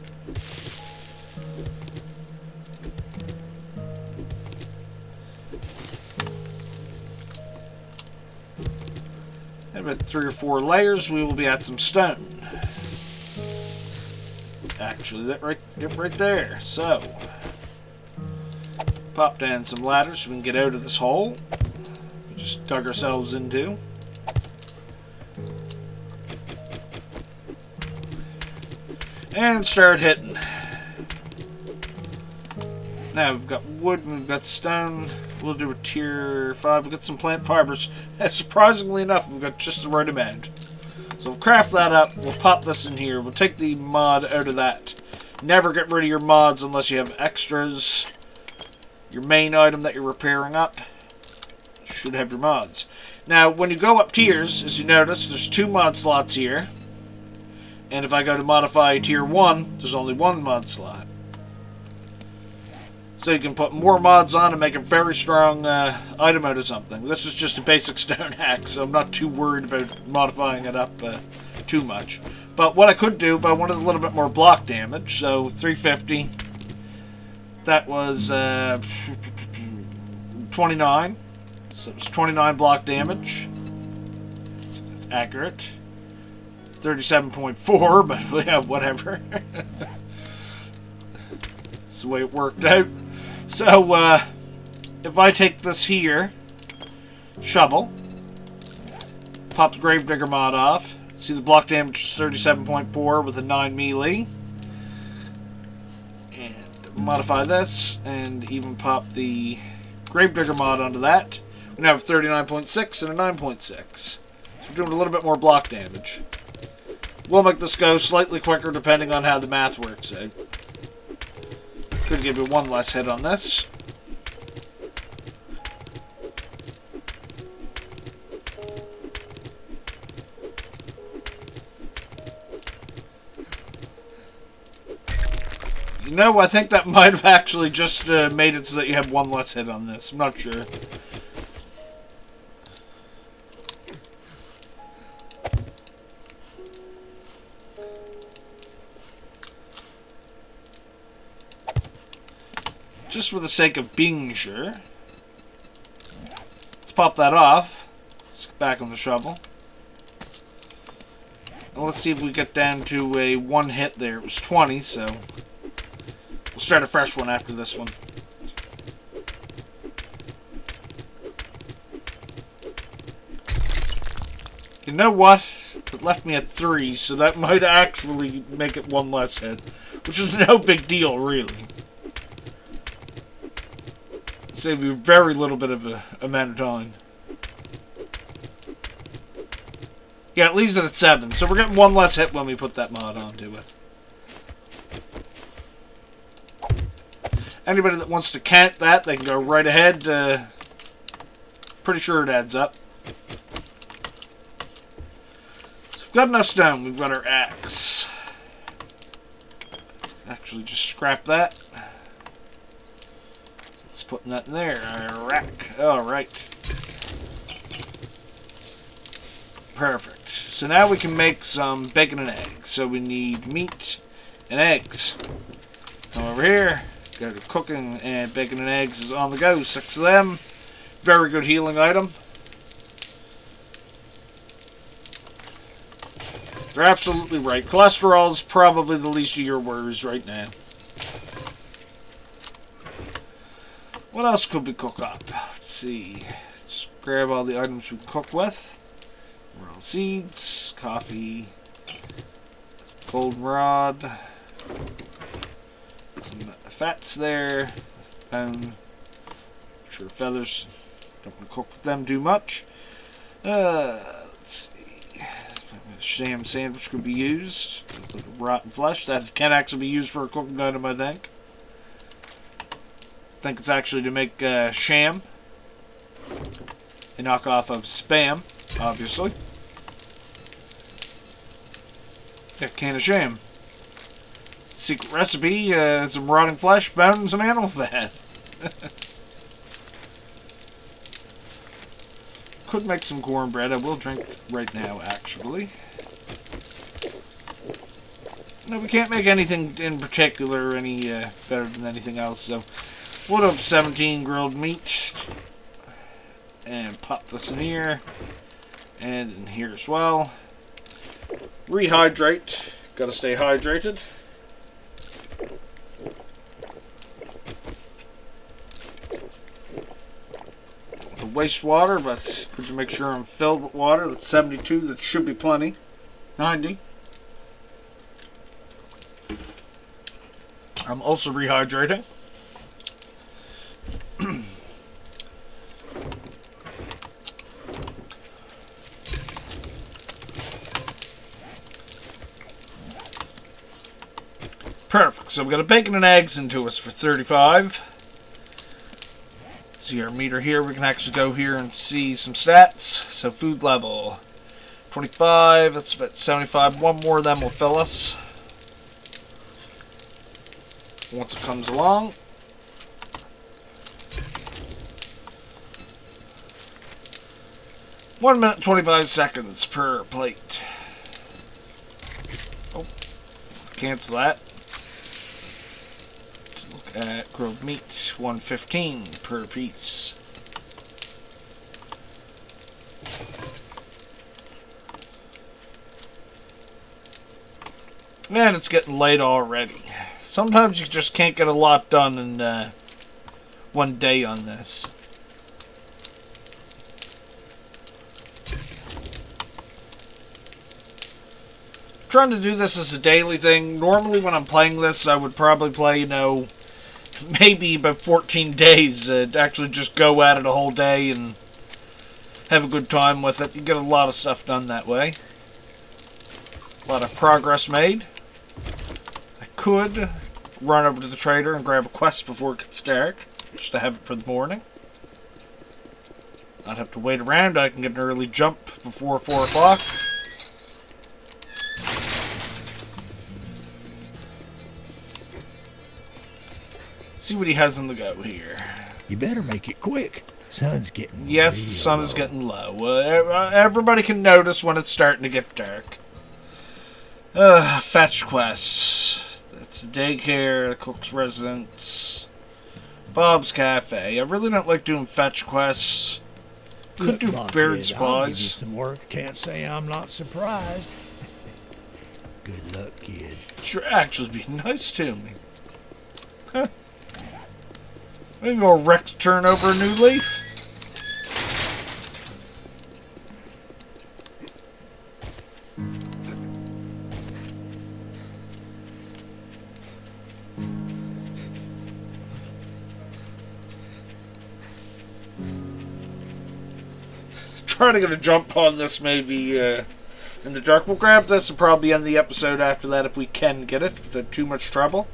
In about 3 or 4 layers, we will be at some stone. Actually, that right there. So, pop down some ladders so we can get out of this hole we just dug ourselves into. And start hitting. Now we've got wood and we've got stone. We'll do a tier 5. We've got some plant fibers. And surprisingly enough, we've got just the right amount. So we'll craft that up. We'll pop this in here. We'll take the mod out of that. Never get rid of your mods unless you have extras. Your main item that you're repairing up should have your mods. Now, when you go up tiers, as you notice, there's 2 mod slots here. And if I go to modify tier 1, there's only 1 mod slot. So you can put more mods on and make a very strong item out of something. This is just a basic stone axe, so I'm not too worried about modifying it up too much. But what I could do, if I wanted a little bit more block damage, so 350, that was 29. So it's 29 block damage. So that's accurate. 37.4, but yeah, whatever. That's the way it worked out. So, if I take this here, shovel, pop the Gravedigger mod off, see the block damage is 37.4 with a 9 melee, and modify this, and even pop the Gravedigger mod onto that, we now have 39.6 and a 9.6. So we're doing a little bit more block damage. We'll make this go slightly quicker depending on how the math works out. Could give you 1 less hit on this. You know, I think that might have actually just made it so that you have 1 less hit on this. I'm not sure. just for the sake of being sure. Let's pop that off. Let's get back on the shovel. And let's see if we get down to a 1 hit there. It was 20, so we'll start a fresh one after this one. You know what? It left me at 3, so that might actually make it 1 less hit. Which is no big deal, really. Save you very little bit of a amount of time. Yeah, it leaves it at 7, so we're getting 1 less hit when we put that mod onto it. Anybody that wants to count that, they can go right ahead. Pretty sure it adds up. So we've got enough stone. We've got our axe. Actually, just scrap that. Let's put that in there. Our rack. Alright. Perfect. So now we can make some bacon and eggs. So we need meat and eggs. Come over here. Go to cooking, and bacon and eggs is on the go. 6 of them. Very good healing item. You're absolutely right. Cholesterol is probably the least of your worries right now. What else could we cook up? Let's see. Just grab all the items we can cook with. Rolled seeds, coffee, goldenrod, some fats there, bone, sure feathers, don't want to cook with them too much. Let's see, sham sandwich could be used, a little bit of rotten flesh, that can actually be used for a cooking item, I think. I think it's actually to make sham, a knockoff of Spam, obviously. Got a can of sham. Secret recipe, some rotting flesh, bone, and some animal fat. Could make some cornbread. I will drink right now, actually. No, we can't make anything in particular any better than anything else, so we'll up 17 grilled meat. And pop this in here. And in here as well. Rehydrate. Gotta stay hydrated. The wastewater, but good to make sure I'm filled with water. That's 72. That should be plenty. 90. I'm also rehydrating. Perfect. So we've got a bacon and eggs into us for 35. See our meter here. We can actually go here and see some stats. So food level 25. That's about 75. 1 more of them will fill us. Once it comes along. One minute 25 seconds per plate. Oh, cancel that. Look at grilled meat, 115 per piece. Man, it's getting late already. Sometimes you just can't get a lot done in one day on this. Trying to do this as a daily thing. Normally when I'm playing this, I would probably play, you know, maybe about 14 days. Actually just go at it a whole day and have a good time with it. You get a lot of stuff done that way. A lot of progress made. I could run over to the trader and grab a quest before it gets dark, just to have it for the morning. Not have to wait around. I can get an early jump before 4 o'clock. See what he has on the go here. You better make it quick. Sun's getting Yes, real the sun low. is getting low. Everybody can notice when it's starting to get dark. Fetch quests. That's the daycare, the cook's residence, Bob's Cafe. I really don't like doing fetch quests. Could Look, do Lunkhead, buried I'll give you supplies. some work. Can't say I'm not surprised. Good luck, kid. Sure, actually be nice to me. Huh. Maybe we'll wreck to turn over a new leaf. Trying to get a jump on this maybe in the dark. We'll grab this and probably end the episode after that if we can get it without too much trouble.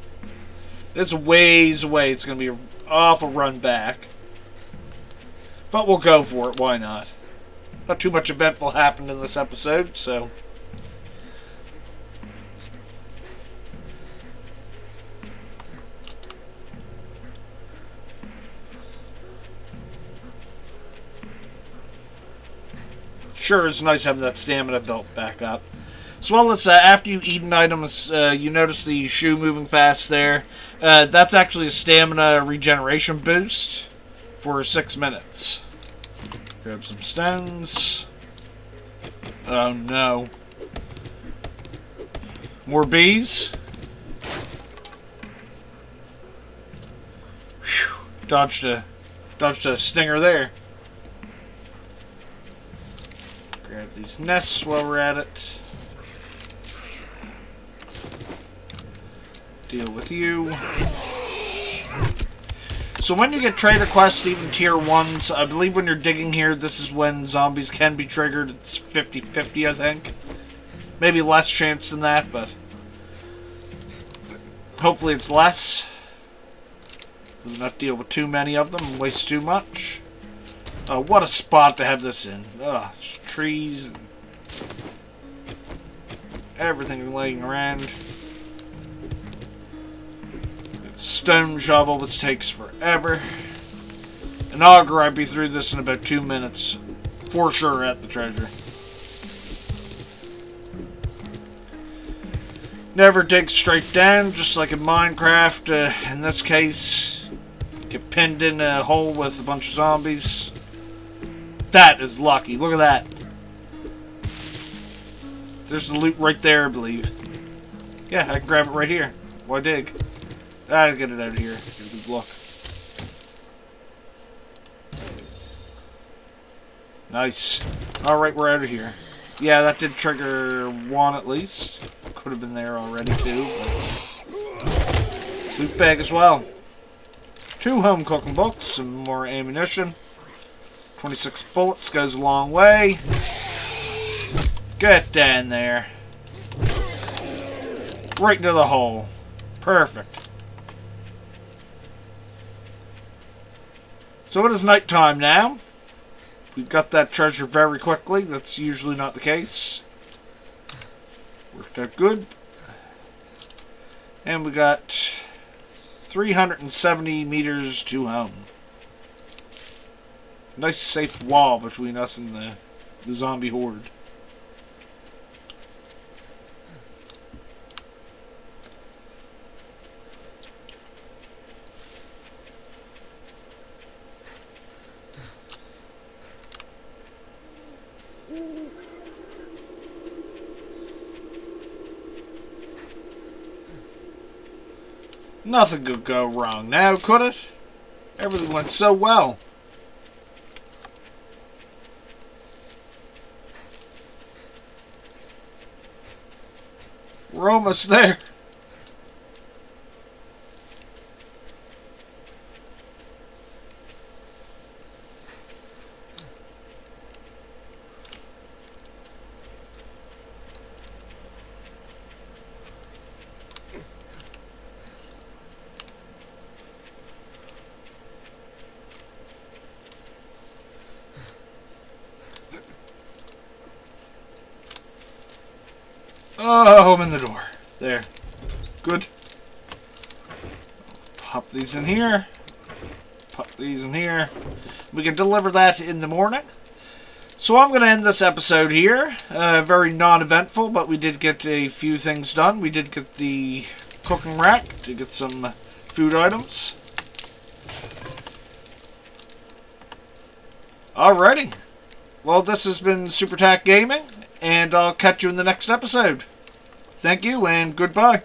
It's ways away. It's going to be an awful run back. But we'll go for it. Why not? Not too much eventful happened in this episode, so... Sure, it's nice having that stamina built back up. So, well, let's, after you eat an item, you notice the shoe moving fast there. That's actually a stamina regeneration boost for 6 minutes. Grab some stones. Oh, no. More bees. Whew. Dodged a stinger there. Grab these nests while we're at it. Deal with you. So when you get trader quests, even tier 1s, I believe when you're digging here, this is when zombies can be triggered. It's 50-50, I think. Maybe less chance than that, but hopefully it's less. We'll not deal with too many of them and waste too much. Oh, what a spot to have this in. Ugh, trees and everything laying around. Stone shovel, which takes forever. An auger, I'd be through this in about 2 minutes. For sure at the treasure. Never dig straight down, just like in Minecraft. In this case, get pinned in a hole with a bunch of zombies. That is lucky. Look at that. There's the loot right there, I believe. Yeah, I can grab it right here. Why dig? I'll get it out of here. Get a good look. Nice. Alright, we're out of here. Yeah, that did trigger one at least. Could have been there already too. But... loot bag as well. 2 home cooking books, some more ammunition. 26 bullets goes a long way. Get down there. Right into the hole. Perfect. So it is nighttime now. We got that treasure very quickly. That's usually not the case. Worked out good. And we got 370 meters to home. Nice safe wall between us and the zombie horde. Nothing could go wrong now, could it? Everything went so well. We're almost there. Oh, I'm in the door. There. Good. Pop these in here. Pop these in here. We can deliver that in the morning. So I'm going to end this episode here. Very non-eventful, but we did get a few things done. We did get the cooking rack to get some food items. Alrighty. Well, this has been Super Tack Gaming, and I'll catch you in the next episode. Thank you, and goodbye.